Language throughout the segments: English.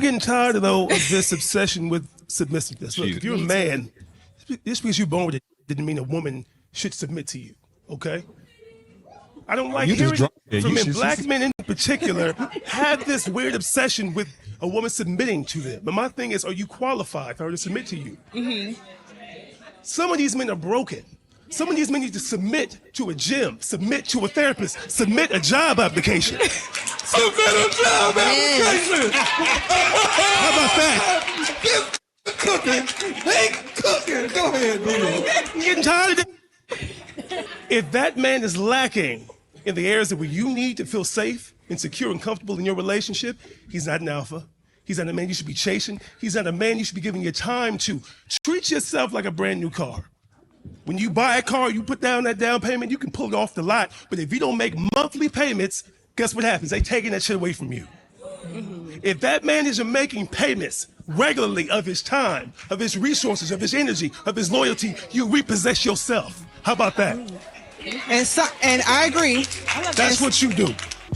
getting tired though of this obsession with submissiveness. Look, if you're a man, just because you're born with it didn't mean a woman should submit to you. Okay. I don't like hearing from men. Black men in particular have this weird obsession with a woman submitting to them. But my thing is, are you qualified for her to submit to you? Mm-hmm. Some of these men are broken. Some of these men need to submit to a gym, submit to a therapist, submit a job application. Submit a job application! How about that? Cooking. Hey, cooking. Go ahead, dude. I'm getting tired of it. If that man is lacking in the areas that where you need to feel safe and secure and comfortable in your relationship, he's not an alpha. He's not a man you should be chasing. He's not a man you should be giving your time to. Treat yourself like a brand new car. When you buy a car, you put down that down payment, you can pull it off the lot. But if you don't make monthly payments, guess what happens? They taking that shit away from you. Mm-hmm. If that man isn't making payments regularly of his time, of his resources, of his energy, of his loyalty, you repossess yourself. How about that? And I agree. That's what you do.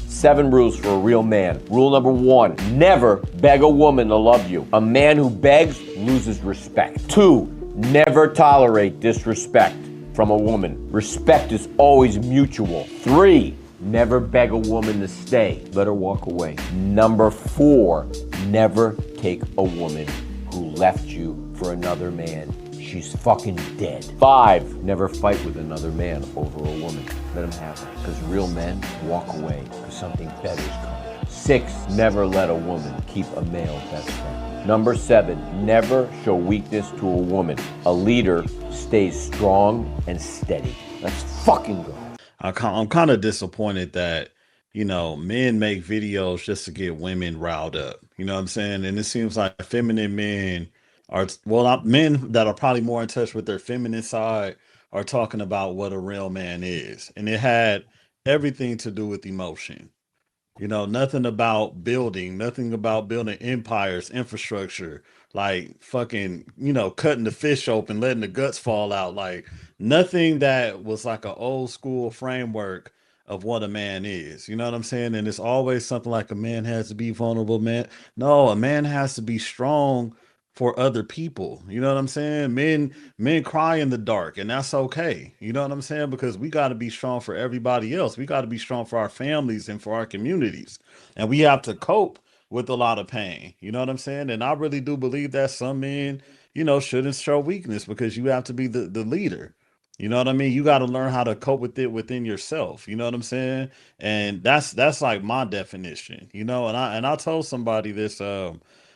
7 rules for a real man. Rule number 1, never beg a woman to love you. A man who begs loses respect. 2, never tolerate disrespect from a woman. Respect is always mutual. 3, never beg a woman to stay. Let her walk away. Number 4, never take a woman who left you for another man. She's fucking dead. 5, never fight with another man over a woman. Let him have her. Because real men walk away because something better is coming. 6, never let a woman keep a male best friend. Number 7, never show weakness to a woman. A leader stays strong and steady. Let's fucking go. I'm kind of disappointed that, you know, men make videos just to get women riled up. You know what I'm saying? And it seems like feminine men men that are probably more in touch with their feminine side are talking about what a real man is. And it had everything to do with emotion. You know, nothing about building empires, infrastructure, like fucking, you know, cutting the fish open, letting the guts fall out. Like nothing that was like an old school framework of what a man is. You know what I'm saying? And it's always something like a man has to be vulnerable, man. No, a man has to be strong for other people. You know what I'm saying? Men cry in the dark, and that's okay. You know what I'm saying? Because we got to be strong for everybody else. We got to be strong for our families and for our communities. And we have to cope with a lot of pain. You know what I'm saying? And I really do believe that some men, you know, shouldn't show weakness because you have to be the leader. You know what I mean? You got to learn how to cope with it within yourself. You know what I'm saying? And that's like my definition, you know, and I told somebody this,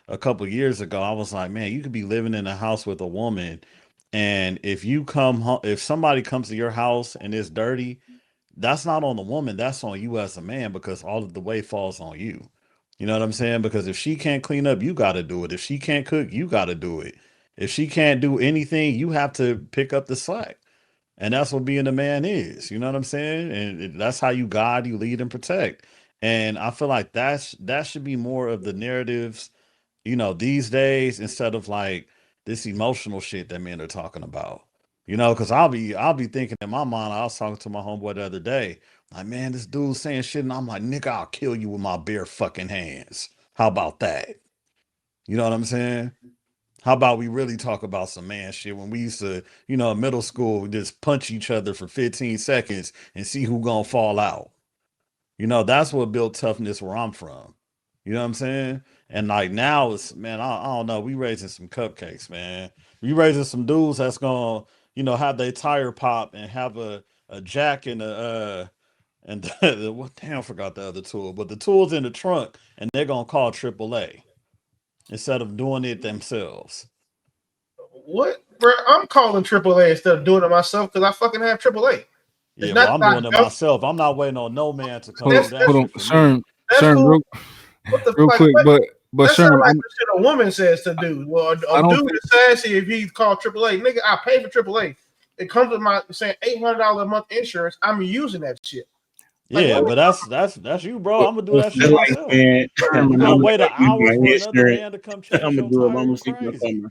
a couple of years ago. I was like, man, you could be living in a house with a woman, and if you come home, if somebody comes to your house and it's dirty, that's not on the woman, that's on you as a man, because all of the weight falls on you. You know what I'm saying? Because if she can't clean up, you got to do it. If she can't cook, you got to do it. If she can't do anything, you have to pick up the slack. And that's what being a man is. You know what I'm saying? And that's how you guide, you lead, and protect. And I feel like that should be more of the narratives, you know, these days, instead of like this emotional shit that men are talking about. You know, because I'll be thinking in my mind. I was talking to my homeboy the other day, like, man, this dude's saying shit, and I'm like, nigga, I'll kill you with my bare fucking hands. How about that? You know what I'm saying? How about we really talk about some man shit when we used to, you know, in middle school, we just punch each other for 15 seconds and see who gonna fall out. You know, that's what built toughness where I'm from. You know what I'm saying? And like now it's, man, I don't know. We raising some cupcakes, man. We raising some dudes that's gonna, you know, have their tire pop and have a jack and what, damn, I forgot the other tool, but the tool's in the trunk, and they're gonna call AAA instead of doing it themselves. What, bro? I'm calling AAA instead of doing it myself because I fucking have AAA. Yeah, well, I'm doing it myself. I'm not waiting on no man to come do that Hold on, shit for me. Sherm, real quick, but That Sherm, sounds like the shit a woman says to do. Well, a dude is sassy if he called AAA. Nigga, I pay for AAA. It comes with my saying $800 a month insurance. I'm using that shit. Like, yeah, but that's you, bro. I'm gonna do that shit myself. You gonna wait an hour for another man to come change your tire? Crazy.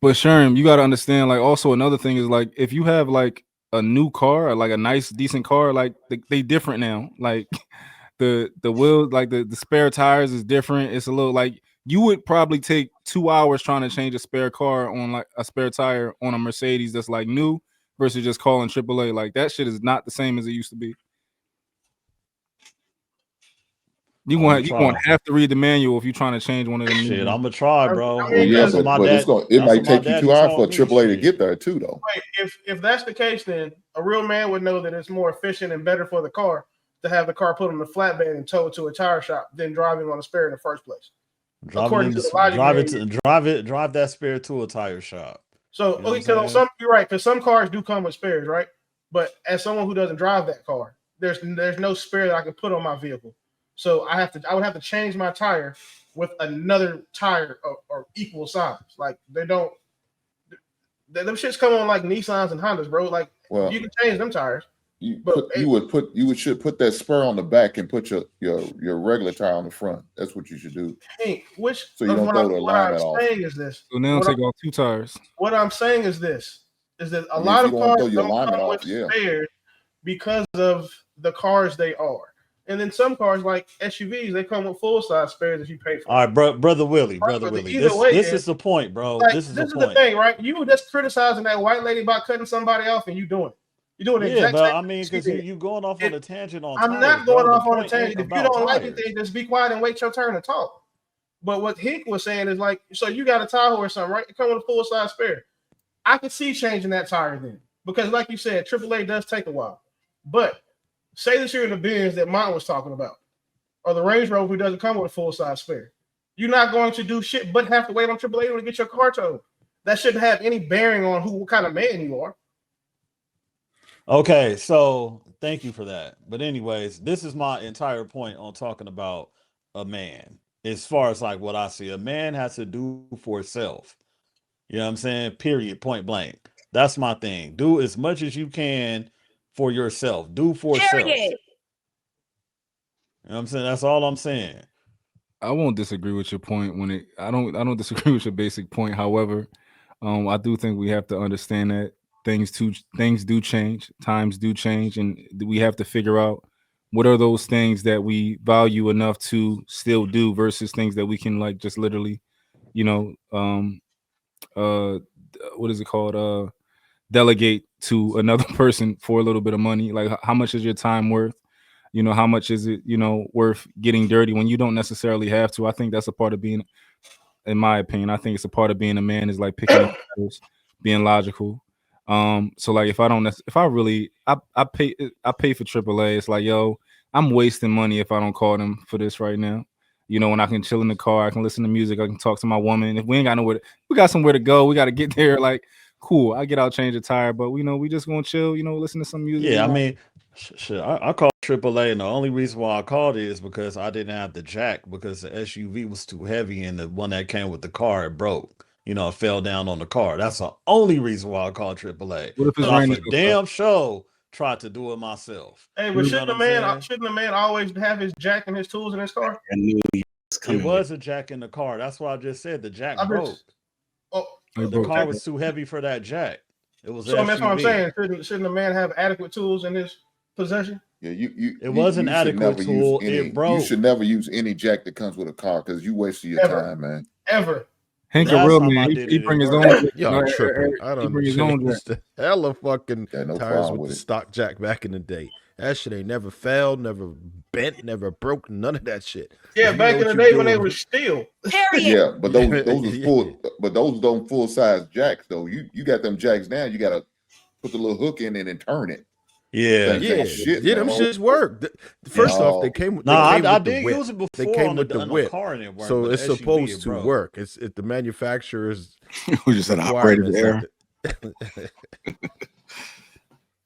But Sherm, you got to understand, like, also another thing is, like, if you have like a new car, or like a nice decent car, like they different now. Like the wheels, like the spare tires is different. It's a little like you would probably take 2 hours trying to change a spare car on like a spare tire on a Mercedes that's like new versus just calling AAA. Like that shit is not the same as it used to be. You want to have to read the manual if you're trying to change one of them. Shit, I'm gonna try, bro. I mean, yeah, but it might take you 2 hours for a AAA to get there too, though. If that's the case, then a real man would know that it's more efficient and better for the car to have the car put on the flatbed and towed to a tire shop than driving on a spare in the first place. Drive that spare to a tire shop. So, you're right, because some cars do come with spares, right? But as someone who doesn't drive that car, there's no spare that I can put on my vehicle. So I would have to change my tire with another tire or equal size. Like them shits come on like Nissans and Hondas, bro. Like you can change them tires. You should put that spur on the back and put your regular tire on the front. That's what you should do. Hey, so you don't throw the alignment off. So now take off 2 tires. What I'm saying is this: is that a lot of cars don't come with spares because of the cars they are. And then some cars like SUVs, they come with full size spares if you pay for. All right, brother Willie. This is the point, bro. Like, this is the thing, right? You were just criticizing that white lady about cutting somebody off, and you doing it. You're doing it. Yeah, but I mean, because you going off on a tangent on. I'm not going off on a tangent. If you don't like it, then just be quiet and wait your turn to talk. But what Hink was saying is like, so you got a Tahoe or something, right? It comes with a full size spare. I could see changing that tire then, because like you said, AAA does take a while. But say that you're in the Benz that Mont was talking about, or the Range Rover who doesn't come with a full-size spare. You're not going to do shit but have to wait on AAA to get your car towed. That shouldn't have any bearing on what kind of man you are. Okay, so thank you for that. But anyways, this is my entire point on talking about a man. As far as like what I see, a man has to do for himself. You know what I'm saying? Period, point blank. That's my thing. Do as much as you can for yourself. Do for self. You know what I'm saying? That's all I'm saying. I won't disagree with your point I don't disagree with your basic point. However, I do think we have to understand that things do change, times do change, and we have to figure out what are those things that we value enough to still do versus things that we can like just literally, what is it called? Delegate to another person for a little bit of money. Like how much is your time worth? How much is it, worth getting dirty when you don't necessarily have to? I think that's a part of being, in my opinion, I think it's a part of being a man is like picking up battles, being logical. So like if I pay for AAA, it's like, yo, I'm wasting money if I don't call them for this right now. When I can chill in the car, I can listen to music, I can talk to my woman. If we ain't got we got somewhere to go, we got to get there. Like, cool, I get out, change a tire, but we just gonna chill, listen to some music. Yeah, I mean, shit, I called AAA, and the only reason why I called it is because I didn't have the jack because the SUV was too heavy, and the one that came with the car it broke. It fell down on the car. That's the only reason why I called AAA. What if it's raining? Damn show tried to do it myself. Hey, but shouldn't a man always have his jack and his tools in his car? It was a jack in the car. That's why I just said the jack broke. The car was too heavy for that jack. It was. So that's what I'm saying. Shouldn't a man have adequate tools in his possession? Yeah, it was an adequate tool. It broke. You should never use any jack that comes with a car because you wasted your time, man. Ever. Hank a real man. He bring his own. Y'all tripping. I don't know. Hella fucking tires with the stock jack back in the day. That shit ain't never failed, never bent, never broke, none of that shit. Yeah, back in the day when they were steel. Yeah, but those are full, but those don't full size jacks though. You got them jacks now. You gotta put the little hook in it and turn it. Yeah, them shits work. First off, they came with the whip. Use it before they came with the whip, car and it worked, so it's supposed to work. It's the manufacturers. We just had operated there.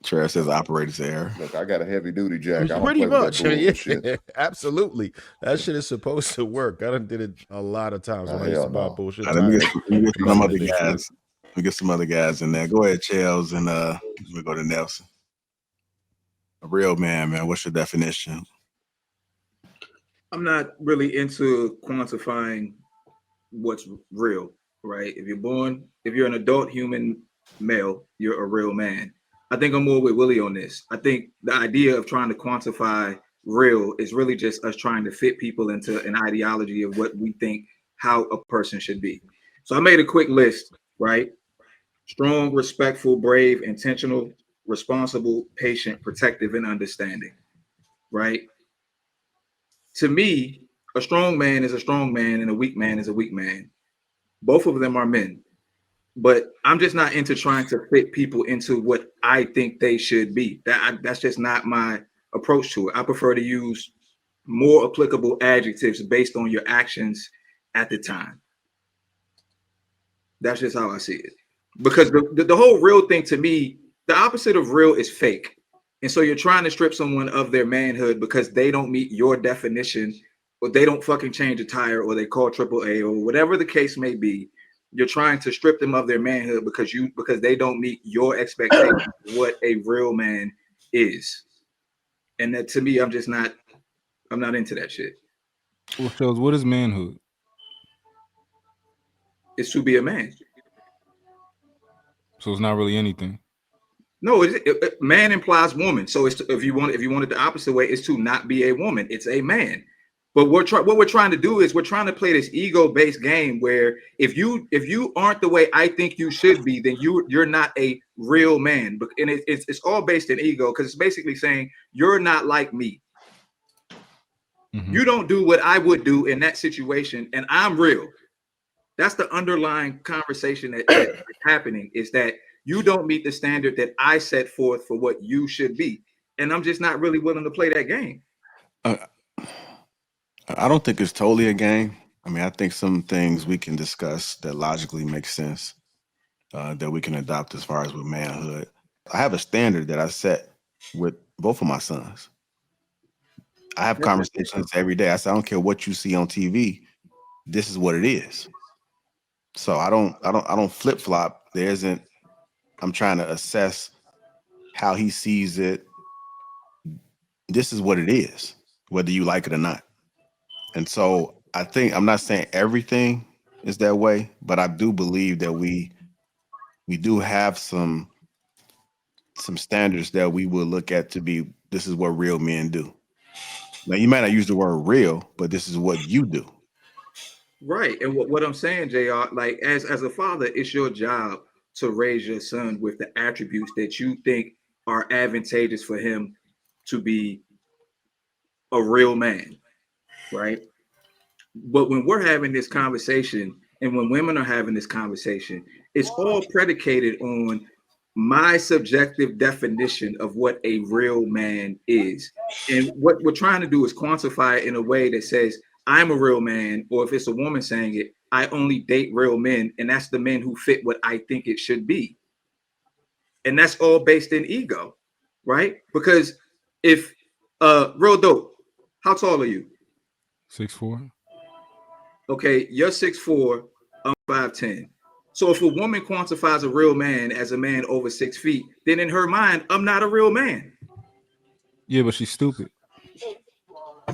Trav says operator's error. Look, I got a heavy duty jack. Pretty much. Yeah, absolutely. That shit is supposed to work. I done did it a lot of times when I used to buy bullshit. Let me get some other guys. Let me get some other guys in there. Go ahead, Chels, and we go to Nelson. A real man, what's your definition? I'm not really into quantifying what's real, right? If you're an adult human male, you're a real man. I think I'm more with Willie on this. I think the idea of trying to quantify real is really just us trying to fit people into an ideology of what we think how a person should be. So I made a quick list, right? Strong, respectful, brave, intentional, responsible, patient, protective, and understanding, right? To me, a strong man is a strong man and a weak man is a weak man. Both of them are men. But I'm just not into trying to fit people into what I think they should be. That's just not my approach to it. I prefer to use more applicable adjectives based on your actions at the time. That's just how I see it. Because the whole real thing to me, the opposite of real is fake. And so you're trying to strip someone of their manhood because they don't meet your definition, or they don't fucking change a tire, or they call AAA, or whatever the case may be. You're trying to strip them of their manhood because they don't meet your expectation of what a real man is. And that, to me, I'm not into that shit. Well, shows, what is manhood? It's to be a man. So it's not really anything. No, man implies woman. So it's if you want it the opposite way, it's to not be a woman. It's a man. But what we're trying to do is we're trying to play this ego-based game where if you aren't the way I think you should be, then you're not a real man. And it's all based in ego, because it's basically saying you're not like me. Mm-hmm. You don't do what I would do in that situation, and I'm real. That's the underlying conversation that's happening, is that you don't meet the standard that I set forth for what you should be. And I'm just not really willing to play that game. I don't think it's totally a game. I mean, I think some things we can discuss that logically make sense, that we can adopt as far as with manhood. I have a standard that I set with both of my sons. I have conversations every day. I say, I don't care what you see on TV. This is what it is. So I don't flip flop. I'm trying to assess how he sees it. This is what it is, whether you like it or not. And so I think, I'm not saying everything is that way, but I do believe that we do have some standards that we will look at to be, this is what real men do. Now, you might not use the word real, but this is what you do. Right. And what I'm saying, JR, like as a father, it's your job to raise your son with the attributes that you think are advantageous for him to be a real man. Right. But when we're having this conversation, and when women are having this conversation, it's all predicated on my subjective definition of what a real man is. And what we're trying to do is quantify it in a way that says, I'm a real man, or if it's a woman saying it, I only date real men, and that's the men who fit what I think it should be. And that's all based in ego, right? Because if real dope, how tall are you? 6'4". Okay, you're 6'4", I'm 5'10". So if a woman quantifies a real man as a man over 6 feet, then in her mind, I'm not a real man. Yeah, but she's stupid.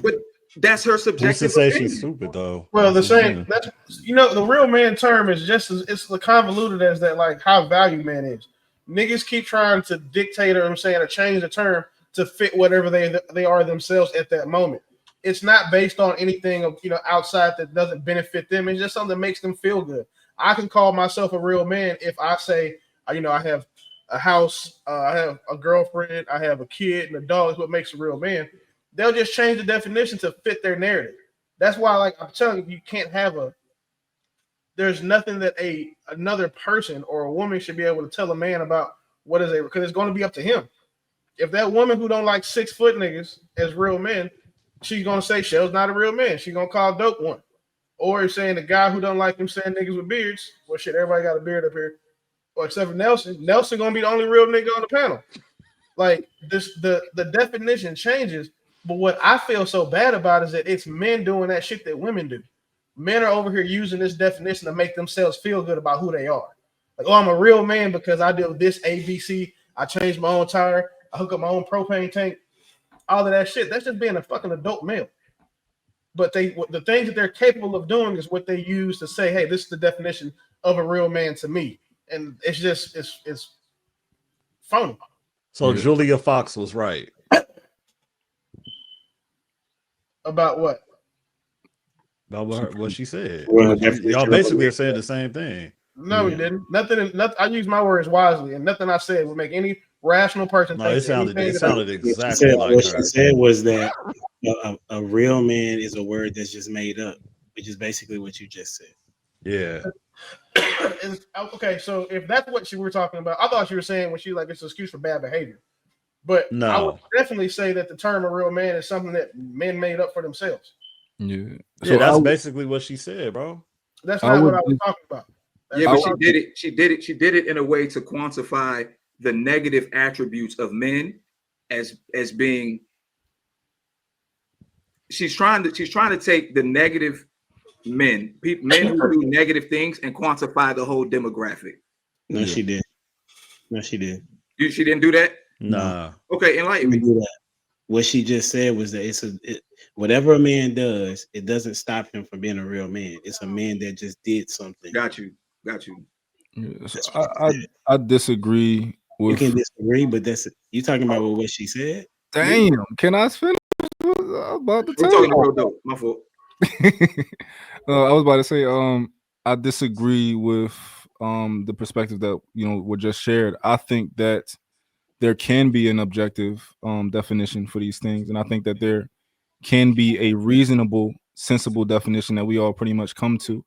But that's her subjective. Who's to say she's stupid though? Well, the same. That's the real man term is just as it's convoluted as that, like how value man is. Niggas keep trying to dictate, or change the term to fit whatever they are themselves at that moment. It's not based on anything of outside that doesn't benefit them. It's just something that makes them feel good. I can call myself a real man if I say, I have a house, I have a girlfriend, I have a kid, and a dog is what makes a real man. They'll just change the definition to fit their narrative. That's why, like I'm telling you, you can't have there's nothing that another person or a woman should be able to tell a man about what is because it's going to be up to him. If that woman who don't like 6 foot niggas as real men, she's going to say Shell's not a real man. She's going to call Dope one. Or saying the guy who don't like them saying niggas with beards. Well, shit, everybody got a beard up here. Or except for Nelson. Nelson going to be the only real nigga on the panel. Like, the definition changes. But what I feel so bad about is that it's men doing that shit that women do. Men are over here using this definition to make themselves feel good about who they are. Like, oh, I'm a real man because I did this ABC. I changed my own tire. I hook up my own propane tank. All of that shit. That's just being a fucking adult male. But the things that they're capable of doing is what they use to say, hey, this is the definition of a real man to me. And it's just, it's phony. So Julia Fox was right. About what? About what she said. Well, Y'all basically are saying the same thing. No, we didn't. Nothing. I use my words wisely, and nothing I said would make any rational person think. It sounded exactly like what she said was that a real man is a word that's just made up, which is basically what you just said. Yeah. Okay, so if that's what you were talking about, I thought you were saying when she like it's an excuse for bad behavior. But no, I would definitely say that the term a real man is something that men made up for themselves. Yeah. So that's basically what she said, bro. That's not what I was talking about. Yeah, but she did it in a way to quantify the negative attributes of men as being. She's trying to take the negative men who do negative things and quantify the whole demographic. No, she did. No, she did. She didn't do that? Nah. Okay, enlighten me. What she just said was that whatever a man does, it doesn't stop him from being a real man. It's a man that just did something. Got you. Yeah, so I disagree with. You can disagree, but you talking about what she said. Damn, can I finish? I was about to tell talking about dope. My fault. I was about to say, I disagree with the perspective that were just shared. I think that there can be an objective definition for these things, and I think that there can be a reasonable, sensible definition that we all pretty much come to,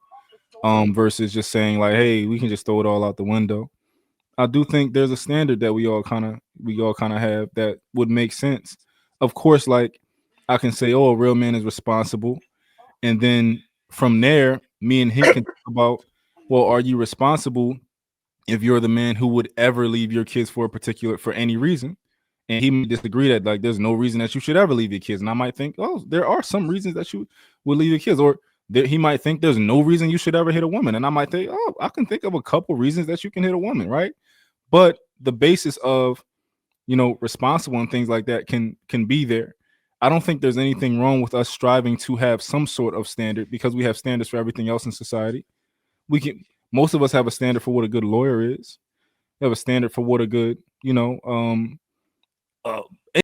versus just saying like, hey, we can just throw it all out the window. I do think there's a standard that we all kind of have that would make sense. Of course, like I can say, oh, a real man is responsible, and then from there, me and him can talk about, well, are you responsible if you're the man who would ever leave your kids for any reason? And he may disagree that like there's no reason that you should ever leave your kids. And I might think, oh, there are some reasons that you would leave your kids. Or he might think there's no reason you should ever hit a woman. And I might think, oh, I can think of a couple reasons that you can hit a woman, right? But the basis of, responsible and things like that can be there. I don't think there's anything wrong with us striving to have some sort of standard, because we have standards for everything else in society. Most of us have a standard for what a good lawyer is. We have a standard for what a good,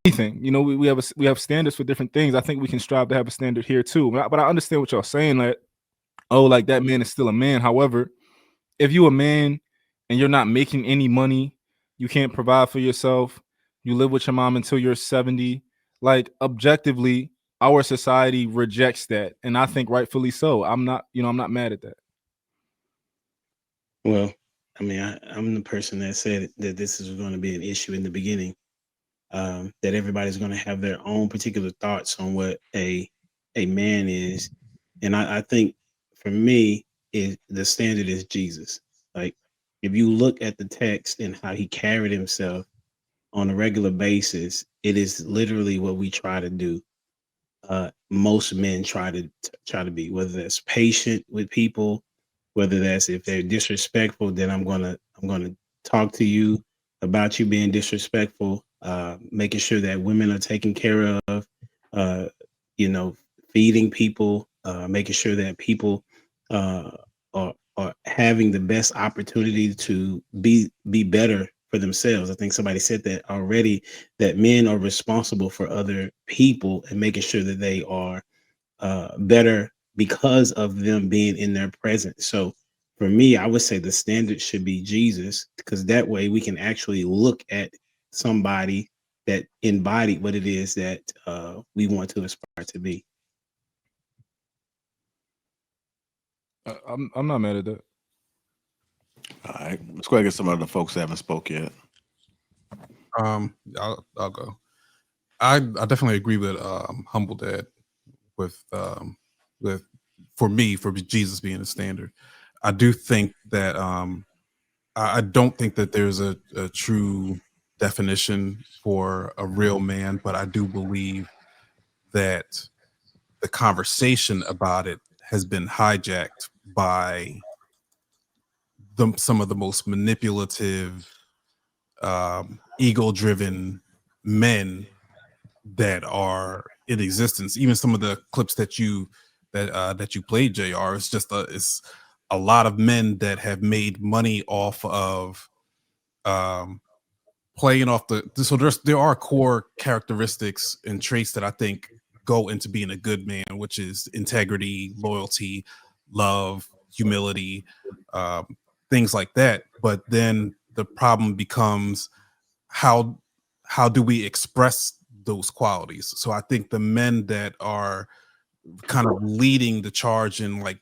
anything. We have standards for different things. I think we can strive to have a standard here too. But I understand what y'all saying, like, oh, like that man is still a man. However, if you're a man and you're not making any money, you can't provide for yourself, you live with your mom until you're 70, like objectively, our society rejects that. And I think rightfully so. I'm not mad at that. Well, I mean, I'm the person that said that this is going to be an issue in the beginning, that everybody's going to have their own particular thoughts on what a man is. And I think for me, the standard is Jesus. Like, if you look at the text and how he carried himself on a regular basis, it is literally what we try to do. Most men try to be, whether that's patient with people, whether that's if they're disrespectful, then I'm gonna talk to you about you being disrespectful, making sure that women are taken care of, feeding people, making sure that people are having the best opportunity to be better for themselves. I think somebody said that already, that men are responsible for other people and making sure that they are better because of them being in their presence. So for me, I would say the standard should be Jesus, because that way we can actually look at somebody that embodied what it is that we want to aspire to be. I'm not mad at that. All right, let's go ahead and get some other folks that haven't spoke yet. I'll go. I definitely agree with Humble Dad with for Jesus being a standard. I do think that I don't think that there's a true definition for a real man, but I do believe that the conversation about it has been hijacked by some of the most manipulative, ego-driven men that are in existence. Even some of the clips that you played, JR, it's just it's a lot of men that have made money off of playing off so there are core characteristics and traits that I think go into being a good man, which is integrity, loyalty, love, humility, things like that. But then the problem becomes how do we express those qualities? So I think the men that are kind of leading the charge and like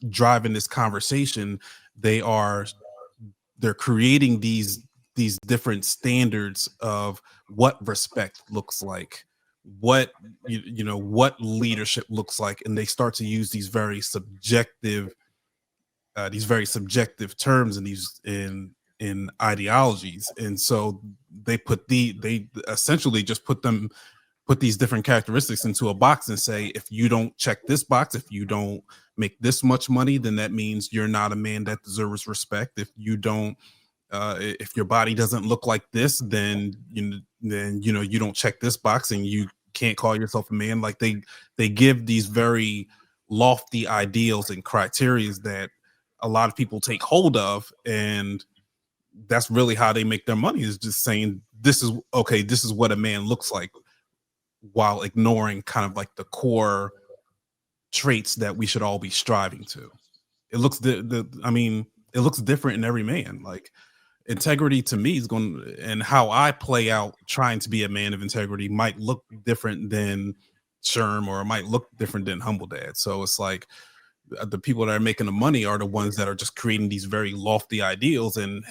driving this conversation, they're creating these different standards of what respect looks like, what you know what leadership looks like, and they start to use these very subjective terms and these in ideologies. And so they essentially just put these different characteristics into a box and say, if you don't check this box, if you don't make this much money, then that means you're not a man that deserves respect. If you don't if your body doesn't look like this, then you don't check this box and you can't call yourself a man. Like they give these very lofty ideals and criteria that a lot of people take hold of, and that's really how they make their money, is just saying this is what a man looks like, while ignoring kind of like the core traits that we should all be striving to. It looks it looks different in every man. Like integrity to me is going, and how I play out trying to be a man of integrity might look different than Sherm, or it might look different than Humble Dad. So it's like the people that are making the money are the ones that are just creating these very lofty ideals and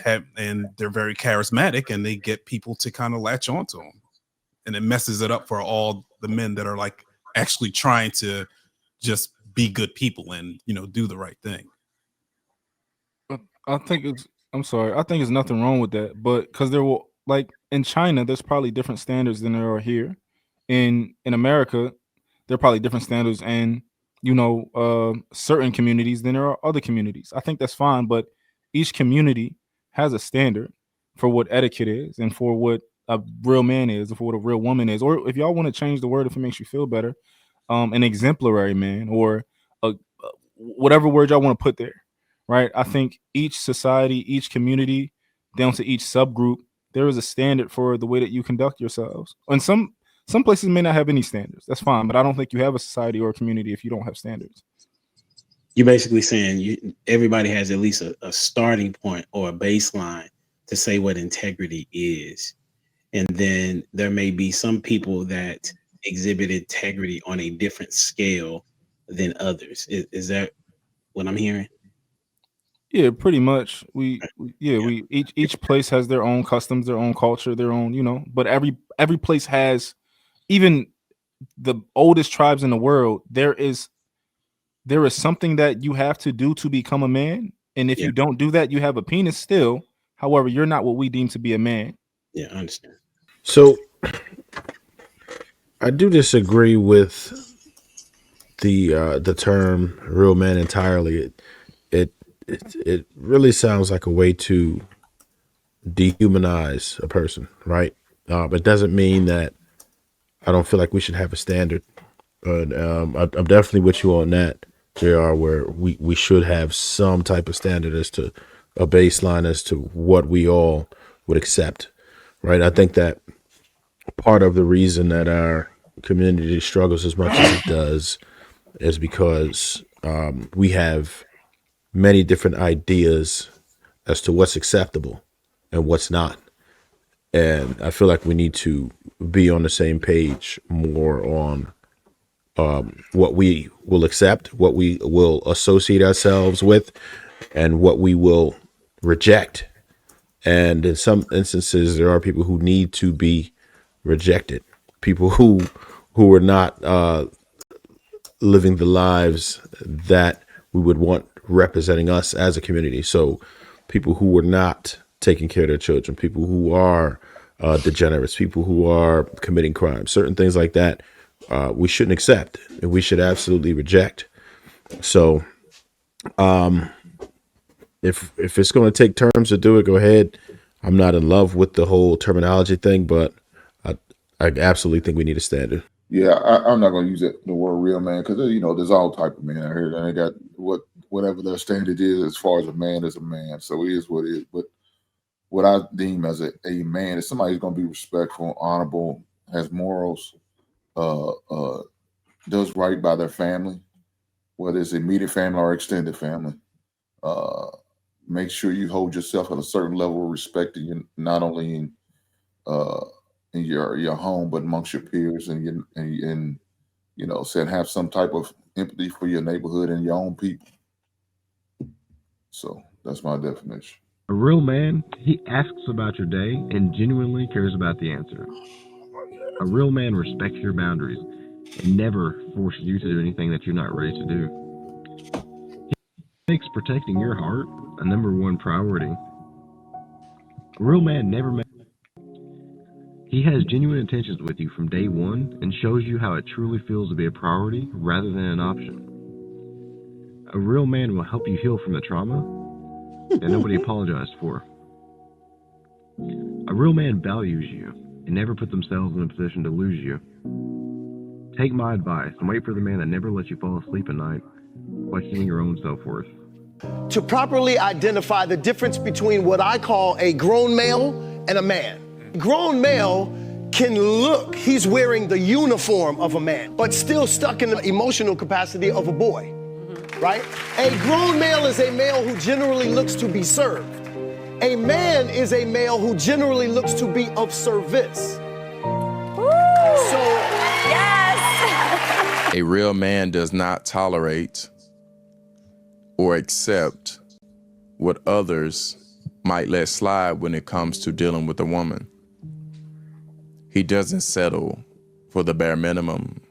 they're very charismatic, and they get people to kind of latch onto them, and it messes it up for all the men that are like actually trying to just be good people and do the right thing. I think there's nothing wrong with that, but because there will, like in China, there's probably different standards than there are here. In America, there are probably different standards and certain communities than there are other communities. I think that's fine, but each community has a standard for what etiquette is and for what a real man is and for what a real woman is. Or if y'all want to change the word, if it makes you feel better, an exemplary man, or whatever word y'all want to put there, right? I think each society, each community, down to each subgroup, there is a standard for the way that you conduct yourselves. And some places may not have any standards. That's fine, but I don't think you have a society or a community if you don't have standards. You're basically saying everybody has at least a starting point or a baseline to say what integrity is. And then there may be some people that exhibit integrity on a different scale than others. Is that what I'm hearing? Yeah, pretty much. Each place has their own customs, their own culture, their own, but every place has, even the oldest tribes in the world, there is something that you have to do to become a man. And if you don't do that, you have a penis still. However, you're not what we deem to be a man. Yeah, I understand. So I do disagree with the term real man entirely. It really sounds like a way to dehumanize a person, right? It doesn't mean that I don't feel like we should have a standard. But I'm definitely with you on that, JR, where we should have some type of standard as to a baseline as to what we all would accept, right? I think that part of the reason that our community struggles as much as it does is because we have many different ideas as to what's acceptable and what's not. And I feel like we need to be on the same page more on what we will accept, what we will associate ourselves with, and what we will reject. And in some instances, there are people who need to be rejected, people who are not living the lives that we would want representing us as a community. So people who are not taking care of their children, people who are degenerates, people who are committing crimes, certain things like that, we shouldn't accept and we should absolutely reject. So if it's going to take terms to do it, go ahead. I'm not in love with the whole terminology thing, but I absolutely think we need a standard. Yeah, I'm not going to use the word real man because, there's all type of men out here. And they got whatever their standard is as far as a man is a man. So it is what it is. But what I deem as a man is somebody who's going to be respectful, honorable, has morals, does right by their family, whether it's immediate family or extended family. Make sure you hold yourself at a certain level of respect, not only in your home, but amongst your peers, and said have some type of empathy for your neighborhood and your own people. So that's my definition. A real man, he asks about your day and genuinely cares about the answer. A real man respects your boundaries and never forces you to do anything that you're not ready to do. He makes protecting your heart a #1 priority. A real man never makes. He has genuine intentions with you from day one and shows you how it truly feels to be a priority rather than an option. A real man will help you heal from the trauma that nobody apologized for. A real man values you and never put themselves in a position to lose you. Take my advice and wait for the man that never lets you fall asleep at night, questioning your own self-worth. To properly identify the difference between what I call a grown male and a man. Grown male can look, he's wearing the uniform of a man, but still stuck in the emotional capacity of a boy, right? A grown male is a male who generally looks to be served. A man is a male who generally looks to be of service. So, yes! A real man does not tolerate or accept what others might let slide when it comes to dealing with a woman. He doesn't settle for the bare minimum.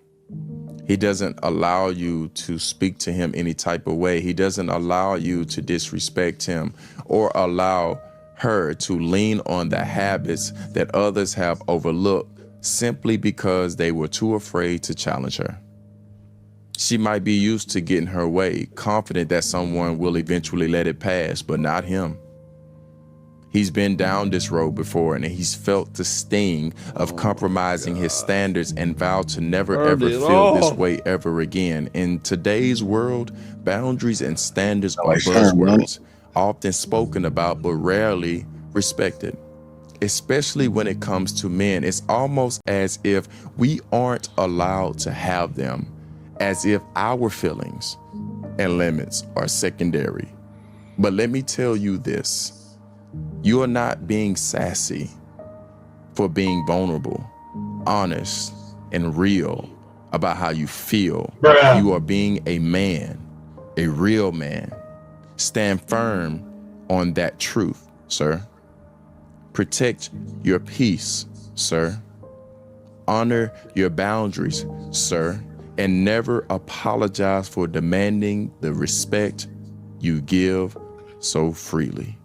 He doesn't allow you to speak to him any type of way. He doesn't allow you to disrespect him or allow her to lean on the habits that others have overlooked simply because they were too afraid to challenge her. She might be used to getting her way, confident that someone will eventually let it pass, but not him. He's been down this road before, and he's felt the sting of compromising his standards and vowed to never ever feel this way ever again. In today's world, boundaries and standards are buzzwords, often spoken about but rarely respected. Especially when it comes to men, it's almost as if we aren't allowed to have them, as if our feelings and limits are secondary. But let me tell you this. You are not being sassy for being vulnerable, honest, and real about how you feel. Bruh. You are being a man, a real man. Stand firm on that truth, sir. Protect your peace, sir. Honor your boundaries, sir, and never apologize for demanding the respect you give so freely.